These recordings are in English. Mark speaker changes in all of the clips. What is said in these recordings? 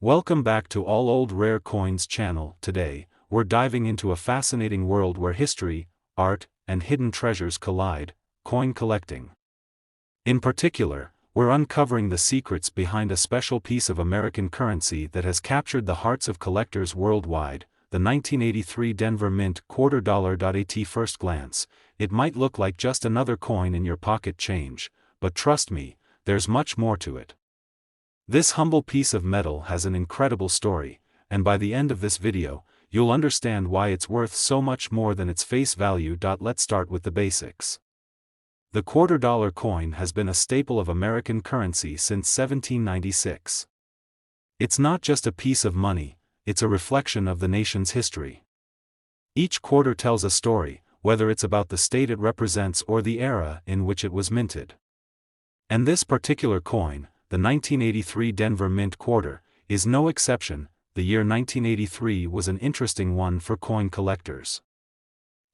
Speaker 1: Welcome back to All Old Rare Coins channel. Today, we're diving into a fascinating world where history, art, and hidden treasures collide, coin collecting. In particular, we're uncovering the secrets behind a special piece of American currency that has captured the hearts of collectors worldwide, the 1983 Denver Mint $quarter dollar. At first glance, it might look like just another coin in your pocket change, but trust me, there's much more to it. This humble piece of metal has an incredible story, and by the end of this video, you'll understand why it's worth so much more than its face value. Let's start with the basics. The $quarter dollar coin has been a staple of American currency since 1796. It's not just a piece of money, it's a reflection of the nation's history. Each quarter tells a story, whether it's about the state it represents or the era in which it was minted. And this particular coin, the 1983 Denver Mint quarter, is no exception. The year 1983 was an interesting one for coin collectors.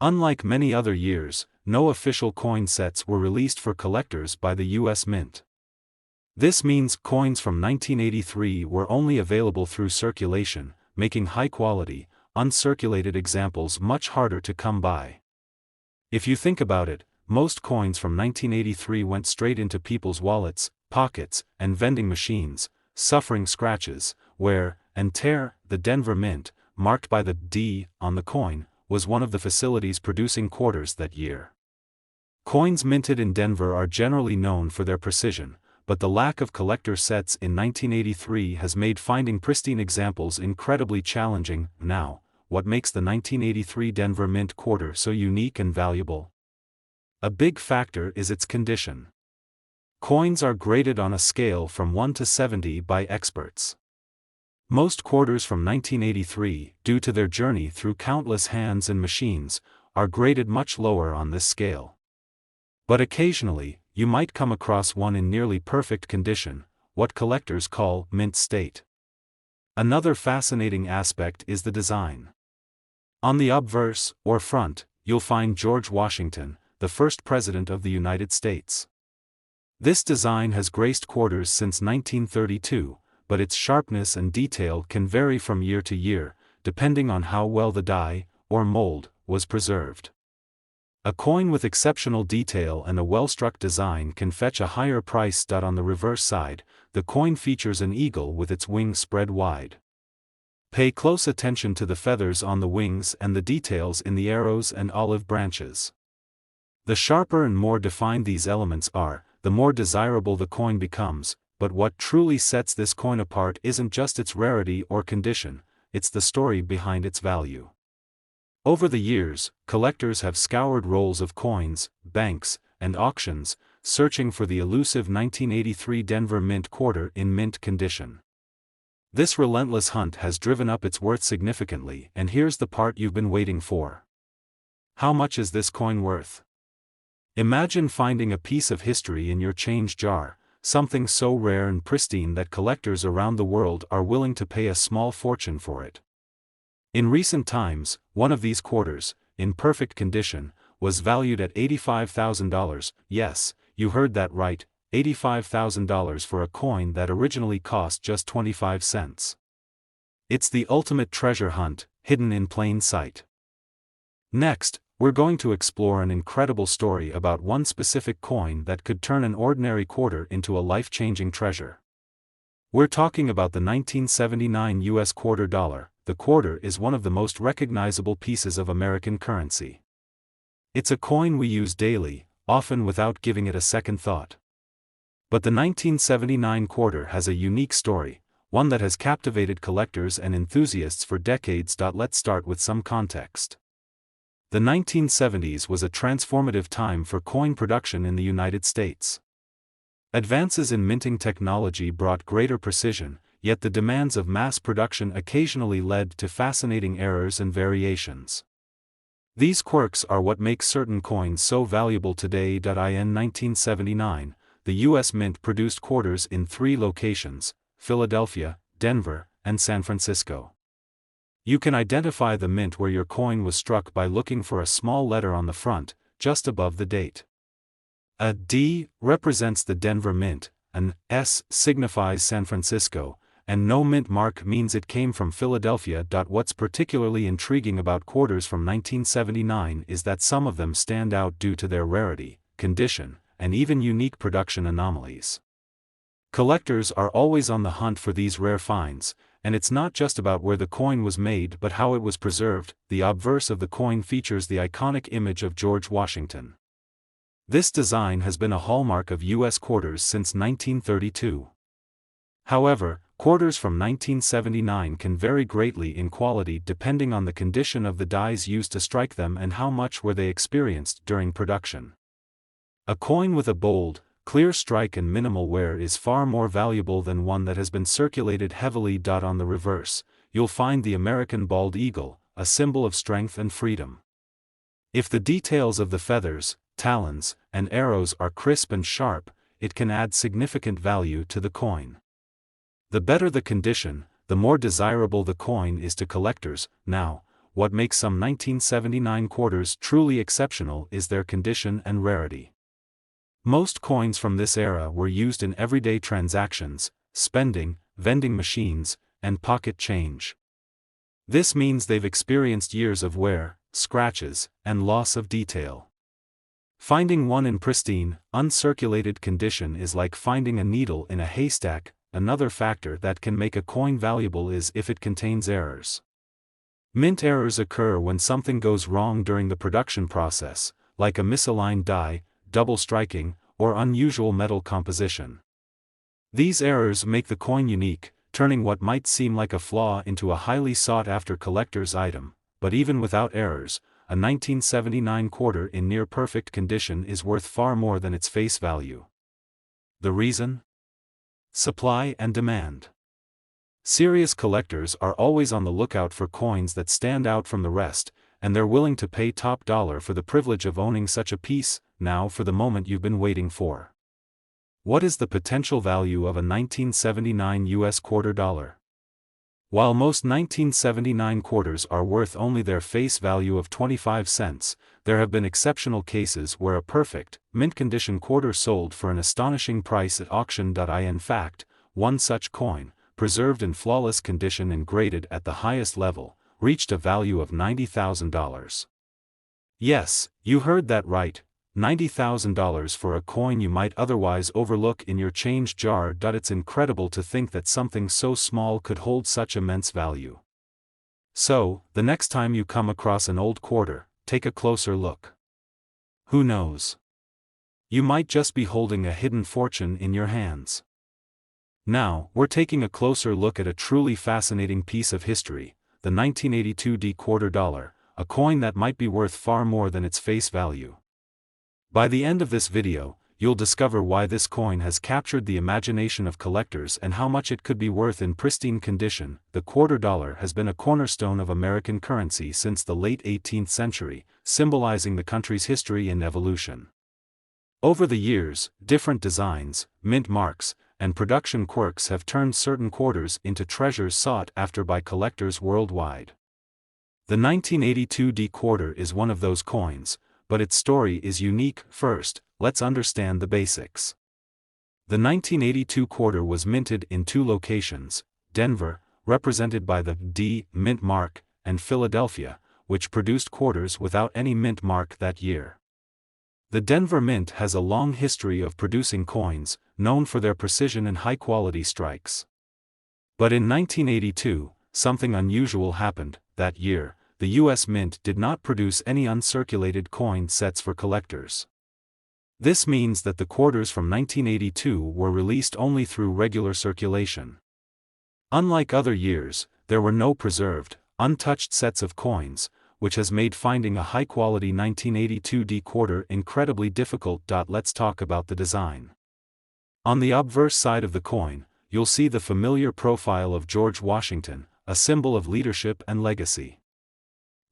Speaker 1: Unlike many other years, no official coin sets were released for collectors by the U.S. Mint. This means coins from 1983 were only available through circulation, making high-quality, uncirculated examples much harder to come by. If you think about it, most coins from 1983 went straight into people's wallets, pockets, and vending machines, suffering scratches, wear, and tear. The Denver Mint, marked by the D on the coin, was one of the facilities producing quarters that year. Coins minted in Denver are generally known for their precision, but the lack of collector sets in 1983 has made finding pristine examples incredibly challenging. Now, what makes the 1983 Denver Mint quarter so unique and valuable? A big factor is its condition. Coins are graded on a scale from 1 to 70 by experts. Most quarters from 1983, due to their journey through countless hands and machines, are graded much lower on this scale. But occasionally, you might come across one in nearly perfect condition, what collectors call mint state. Another fascinating aspect is the design. On the obverse, or front, you'll find George Washington, the first president of the United States. This design has graced quarters since 1932, but its sharpness and detail can vary from year to year, depending on how well the die, or mold, was preserved. A coin with exceptional detail and a well-struck design can fetch a higher price. On the reverse side, the coin features an eagle with its wings spread wide. Pay close attention to the feathers on the wings and the details in the arrows and olive branches. The sharper and more defined these elements are, the more desirable the coin becomes, but what truly sets this coin apart isn't just its rarity or condition, it's the story behind its value. Over the years, collectors have scoured rolls of coins, banks, and auctions, searching for the elusive 1983 Denver Mint quarter in mint condition. This relentless hunt has driven up its worth significantly, and here's the part you've been waiting for. How much is this coin worth? Imagine finding a piece of history in your change jar, something so rare and pristine that collectors around the world are willing to pay a small fortune for it. In recent times, one of these quarters, in perfect condition, was valued at $85,000. Yes, you heard that right, $85,000 for a coin that originally cost just 25 cents. It's the ultimate treasure hunt, hidden in plain sight. Next, we're going to explore an incredible story about one specific coin that could turn an ordinary quarter into a life-changing treasure. We're talking about the 1979 U.S. $quarter dollar. The quarter is one of the most recognizable pieces of American currency. It's a coin we use daily, often without giving it a second thought. But the 1979 quarter has a unique story, one that has captivated collectors and enthusiasts for decades. Let's start with some context. The 1970s was a transformative time for coin production in the United States. Advances in minting technology brought greater precision, yet the demands of mass production occasionally led to fascinating errors and variations. These quirks are what make certain coins so valuable today. In 1979, the U.S. Mint produced quarters in 3 locations: Philadelphia, Denver, and San Francisco. You can identify the mint where your coin was struck by looking for a small letter on the front, just above the date. A D represents the Denver Mint, an S signifies San Francisco, and no mint mark means it came from Philadelphia. What's particularly intriguing about quarters from 1979 is that some of them stand out due to their rarity, condition, and even unique production anomalies. Collectors are always on the hunt for these rare finds, and it's not just about where the coin was made but how it was preserved. The obverse of the coin features the iconic image of George Washington. This design has been a hallmark of U.S. quarters since 1932. However, quarters from 1979 can vary greatly in quality depending on the condition of the dies used to strike them and how much wear they experienced during production. A coin with a bold, clear strike and minimal wear is far more valuable than one that has been circulated heavily. On the reverse, you'll find the American bald eagle, a symbol of strength and freedom. If the details of the feathers, talons, and arrows are crisp and sharp, it can add significant value to the coin. The better the condition, the more desirable the coin is to collectors. Now, what makes some 1979 quarters truly exceptional is their condition and rarity. Most coins from this era were used in everyday transactions, spending, vending machines, and pocket change. This means they've experienced years of wear, scratches, and loss of detail. Finding one in pristine, uncirculated condition is like finding a needle in a haystack. Another factor that can make a coin valuable is if it contains errors. Mint errors occur when something goes wrong during the production process, like a misaligned die, double striking, or unusual metal composition. These errors make the coin unique, turning what might seem like a flaw into a highly sought-after collector's item. But even without errors, a 1979 quarter in near-perfect condition is worth far more than its face value. The reason? Supply and demand. Serious collectors are always on the lookout for coins that stand out from the rest, and they're willing to pay top dollar for the privilege of owning such a piece. Now for the moment you've been waiting for. What is the potential value of a 1979 US quarter dollar? While most 1979 quarters are worth only their face value of 25 cents, there have been exceptional cases where a perfect, mint-condition quarter sold for an astonishing price at auction. In fact, one such coin, preserved in flawless condition and graded at the highest level, reached a value of $90,000. Yes, you heard that right, $90,000 for a coin you might otherwise overlook in your change jar. It's incredible to think that something so small could hold such immense value. So, the next time you come across an old quarter, take a closer look. Who knows? You might just be holding a hidden fortune in your hands. Now, we're taking a closer look at a truly fascinating piece of history, the 1982 D quarter dollar, a coin that might be worth far more than its face value. By the end of this video, you'll discover why this coin has captured the imagination of collectors and how much it could be worth in pristine condition. The quarter dollar has been a cornerstone of American currency since the late 18th century, symbolizing the country's history and evolution. Over the years, different designs, mint marks, and production quirks have turned certain quarters into treasures sought after by collectors worldwide. The 1982 D quarter is one of those coins, but its story is unique. First, let's understand the basics. The 1982 quarter was minted in two locations, Denver, represented by the D mint mark, and Philadelphia, which produced quarters without any mint mark that year. The Denver Mint has a long history of producing coins, known for their precision and high-quality strikes. But in 1982, something unusual happened. That year, the U.S. Mint did not produce any uncirculated coin sets for collectors. This means that the quarters from 1982 were released only through regular circulation. Unlike other years, there were no preserved, untouched sets of coins, which has made finding a high-quality 1982 D quarter incredibly difficult. Let's talk about the design. On the obverse side of the coin, you'll see the familiar profile of George Washington, a symbol of leadership and legacy.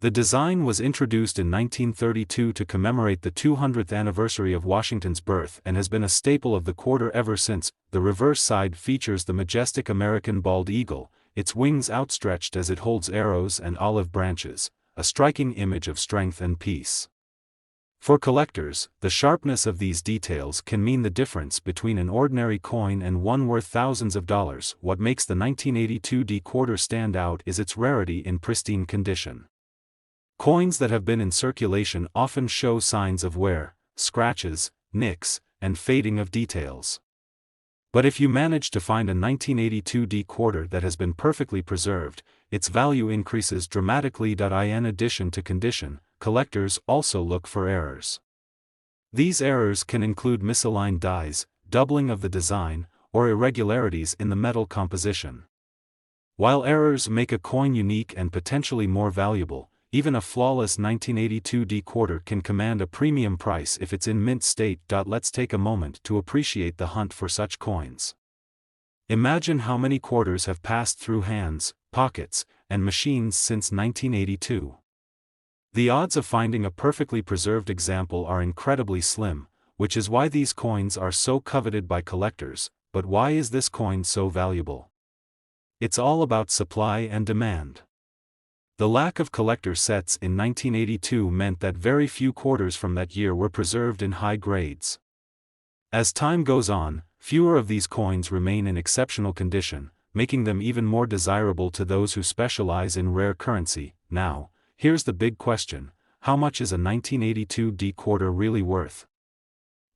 Speaker 1: The design was introduced in 1932 to commemorate the 200th anniversary of Washington's birth and has been a staple of the quarter ever since. The reverse side features the majestic American bald eagle, its wings outstretched as it holds arrows and olive branches, a striking image of strength and peace. For collectors, the sharpness of these details can mean the difference between an ordinary coin and one worth thousands of dollars. What makes the 1982 D quarter stand out is its rarity in pristine condition. Coins that have been in circulation often show signs of wear, scratches, nicks, and fading of details. But if you manage to find a 1982 D quarter that has been perfectly preserved, its value increases dramatically. In addition to condition, collectors also look for errors. These errors can include misaligned dies, doubling of the design, or irregularities in the metal composition. While errors make a coin unique and potentially more valuable, even a flawless 1982 D quarter can command a premium price if it's in mint state. Let's take a moment to appreciate the hunt for such coins. Imagine how many quarters have passed through hands, pockets, and machines since 1982. The odds of finding a perfectly preserved example are incredibly slim, which is why these coins are so coveted by collectors. But why is this coin so valuable? It's all about supply and demand. The lack of collector sets in 1982 meant that very few quarters from that year were preserved in high grades. As time goes on, fewer of these coins remain in exceptional condition, making them even more desirable to those who specialize in rare currency. Now, here's the big question: how much is a 1982 D quarter really worth?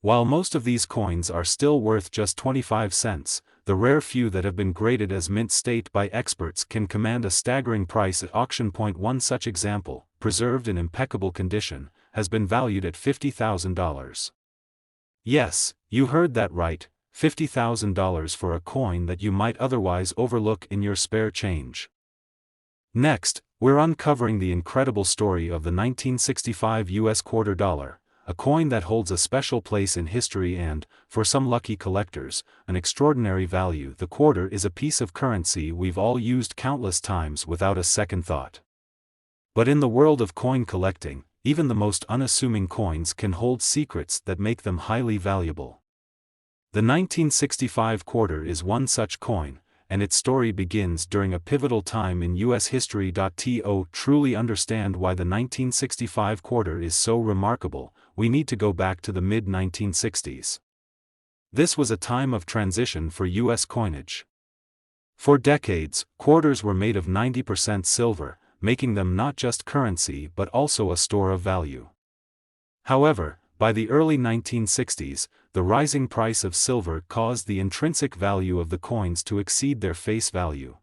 Speaker 1: While most of these coins are still worth just 25 cents, the rare few that have been graded as mint state by experts can command a staggering price at auction. One such example, preserved in impeccable condition, has been valued at $50,000. Yes, you heard that right, $50,000 for a coin that you might otherwise overlook in your spare change. Next, we're uncovering the incredible story of the 1965 US quarter dollar, a coin that holds a special place in history and, for some lucky collectors, an extraordinary value. The quarter is a piece of currency we've all used countless times without a second thought. But in the world of coin collecting, even the most unassuming coins can hold secrets that make them highly valuable. The 1965 quarter is one such coin, and its story begins during a pivotal time in U.S. history. To truly understand why the 1965 quarter is so remarkable, we need to go back to the mid-1960s. This was a time of transition for U.S. coinage. For decades, quarters were made of 90% silver, making them not just currency but also a store of value. However, by the early 1960s, the rising price of silver caused the intrinsic value of the coins to exceed their face value.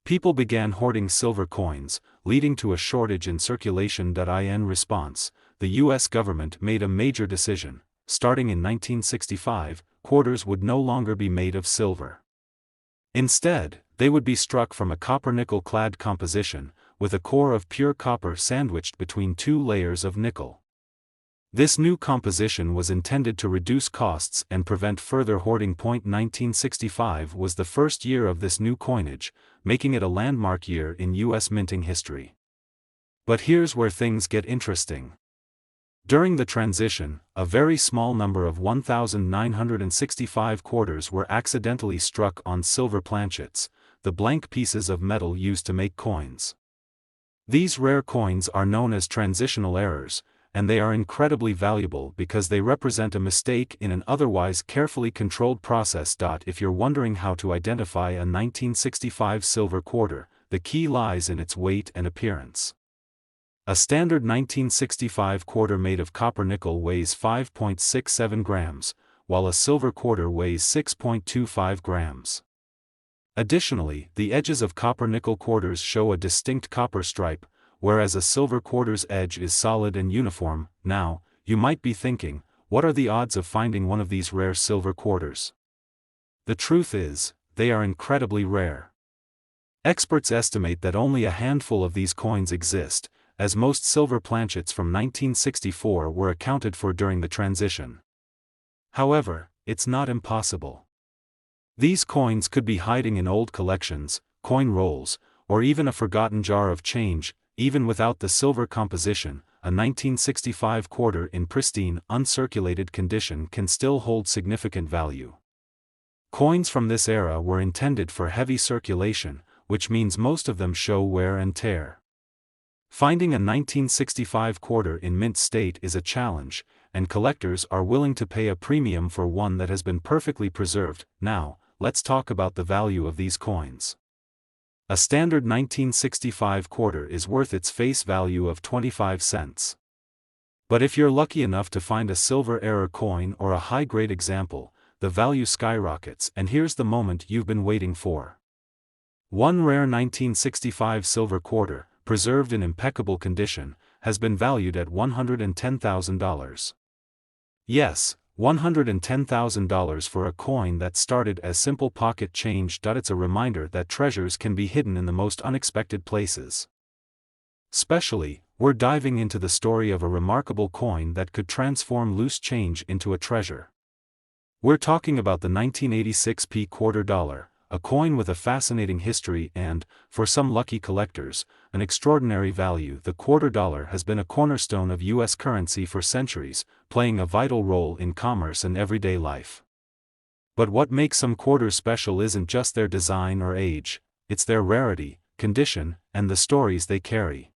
Speaker 1: People began hoarding silver coins, leading to a shortage in circulation. In response, the U.S. government made a major decision. Starting in 1965, quarters would no longer be made of silver. Instead, they would be struck from a copper-nickel clad composition, with a core of pure copper sandwiched between two layers of nickel. This new composition was intended to reduce costs and prevent further hoarding. 1965 was the first year of this new coinage, making it a landmark year in U.S. minting history. But here's where things get interesting. During the transition, a very small number of 1,965 quarters were accidentally struck on silver planchets, the blank pieces of metal used to make coins. These rare coins are known as transitional errors, and they are incredibly valuable because they represent a mistake in an otherwise carefully controlled process. If you're wondering how to identify a 1965 silver quarter, the key lies in its weight and appearance. A standard 1965 quarter made of copper-nickel weighs 5.67 grams, while a silver quarter weighs 6.25 grams. Additionally, the edges of copper-nickel quarters show a distinct copper stripe, whereas a silver quarter's edge is solid and uniform. Now, you might be thinking, what are the odds of finding one of these rare silver quarters? The truth is, they are incredibly rare. Experts estimate that only a handful of these coins exist, as most silver planchets from 1964 were accounted for during the transition. However, it's not impossible. These coins could be hiding in old collections, coin rolls, or even a forgotten jar of change. Even without the silver composition, a 1965 quarter in pristine, uncirculated condition can still hold significant value. Coins from this era were intended for heavy circulation, which means most of them show wear and tear. Finding a 1965 quarter in mint state is a challenge, and collectors are willing to pay a premium for one that has been perfectly preserved. Now, let's talk about the value of these coins. A standard 1965 quarter is worth its face value of 25 cents. But if you're lucky enough to find a silver era coin or a high-grade example, the value skyrockets, and here's the moment you've been waiting for. One rare 1965 silver quarter, preserved in impeccable condition, has been valued at $110,000. Yes, $110,000 for a coin that started as simple pocket change. It's a reminder that treasures can be hidden in the most unexpected places. Specially, we're diving into the story of a remarkable coin that could transform loose change into a treasure. We're talking about the 1986 quarter dollar, a coin with a fascinating history and, for some lucky collectors, an extraordinary value. The quarter dollar has been a cornerstone of U.S. currency for centuries, playing a vital role in commerce and everyday life. But what makes some quarters special isn't just their design or age, it's their rarity, condition, and the stories they carry.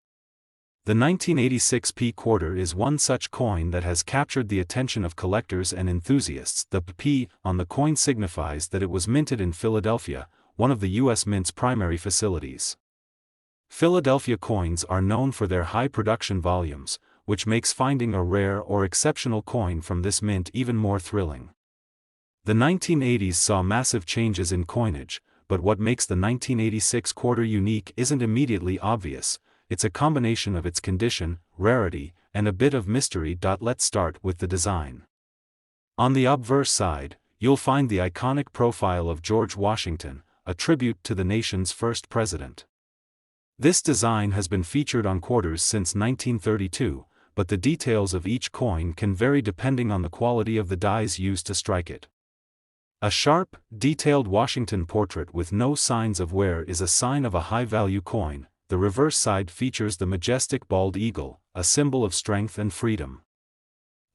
Speaker 1: The 1986 quarter is one such coin that has captured the attention of collectors and enthusiasts. The P on the coin signifies that it was minted in Philadelphia, one of the U.S. Mint's primary facilities. Philadelphia coins are known for their high production volumes, which makes finding a rare or exceptional coin from this mint even more thrilling. The 1980s saw massive changes in coinage, but what makes the 1986 quarter unique isn't immediately obvious. It's a combination of its condition, rarity, and a bit of mystery. Let's start with the design. On the obverse side, you'll find the iconic profile of George Washington, a tribute to the nation's first president. This design has been featured on quarters since 1932, but the details of each coin can vary depending on the quality of the dies used to strike it. A sharp, detailed Washington portrait with no signs of wear is a sign of a high-value coin. The reverse side features the majestic bald eagle, a symbol of strength and freedom.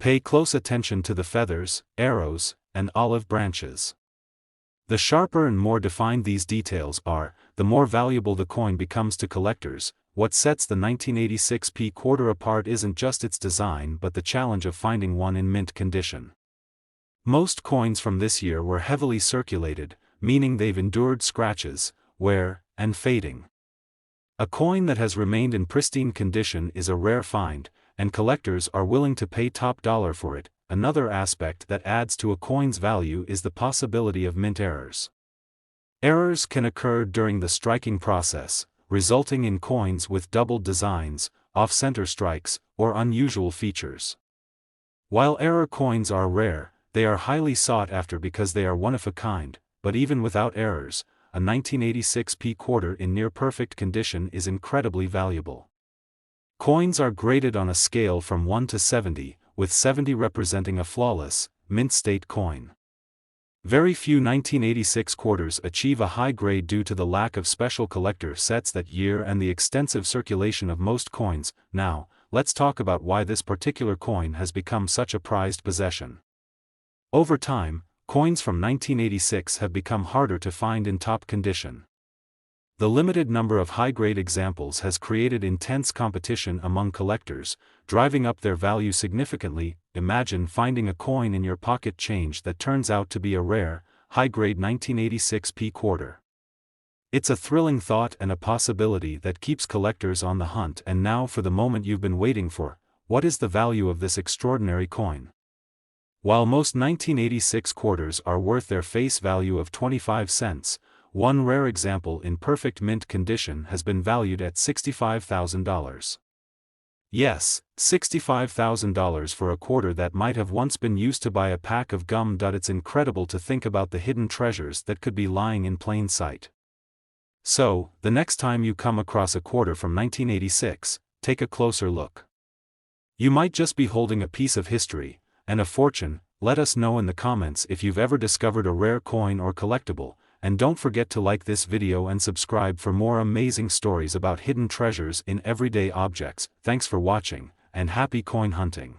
Speaker 1: Pay close attention to the feathers, arrows, and olive branches. The sharper and more defined these details are, the more valuable the coin becomes to collectors. What sets the 1986 quarter apart isn't just its design but the challenge of finding one in mint condition. Most coins from this year were heavily circulated, meaning they've endured scratches, wear, and fading. A coin that has remained in pristine condition is a rare find, and collectors are willing to pay top dollar for it. Another aspect that adds to a coin's value is the possibility of mint errors. Errors can occur during the striking process, resulting in coins with doubled designs, off-center strikes, or unusual features. While error coins are rare, they are highly sought after because they are one of a kind, but even without errors, a 1986 quarter in near-perfect condition is incredibly valuable. Coins are graded on a scale from 1 to 70, with 70 representing a flawless, mint-state coin. Very few 1986 quarters achieve a high grade due to the lack of special collector sets that year and the extensive circulation of most coins. Now, let's talk about why this particular coin has become such a prized possession. Over time, coins from 1986 have become harder to find in top condition. The limited number of high-grade examples has created intense competition among collectors, driving up their value significantly. Imagine finding a coin in your pocket change that turns out to be a rare, high-grade 1986 quarter. It's a thrilling thought and a possibility that keeps collectors on the hunt. And now for the moment you've been waiting for: what is the value of this extraordinary coin? While most 1986 quarters are worth their face value of 25 cents, one rare example in perfect mint condition has been valued at $65,000. Yes, $65,000 for a quarter that might have once been used to buy a pack of gum. It's incredible to think about the hidden treasures that could be lying in plain sight. So, the next time you come across a quarter from 1986, take a closer look. You might just be holding a piece of history and a fortune. Let us know in the comments if you've ever discovered a rare coin or collectible, and don't forget to like this video and subscribe for more amazing stories about hidden treasures in everyday objects. Thanks for watching, and happy coin hunting.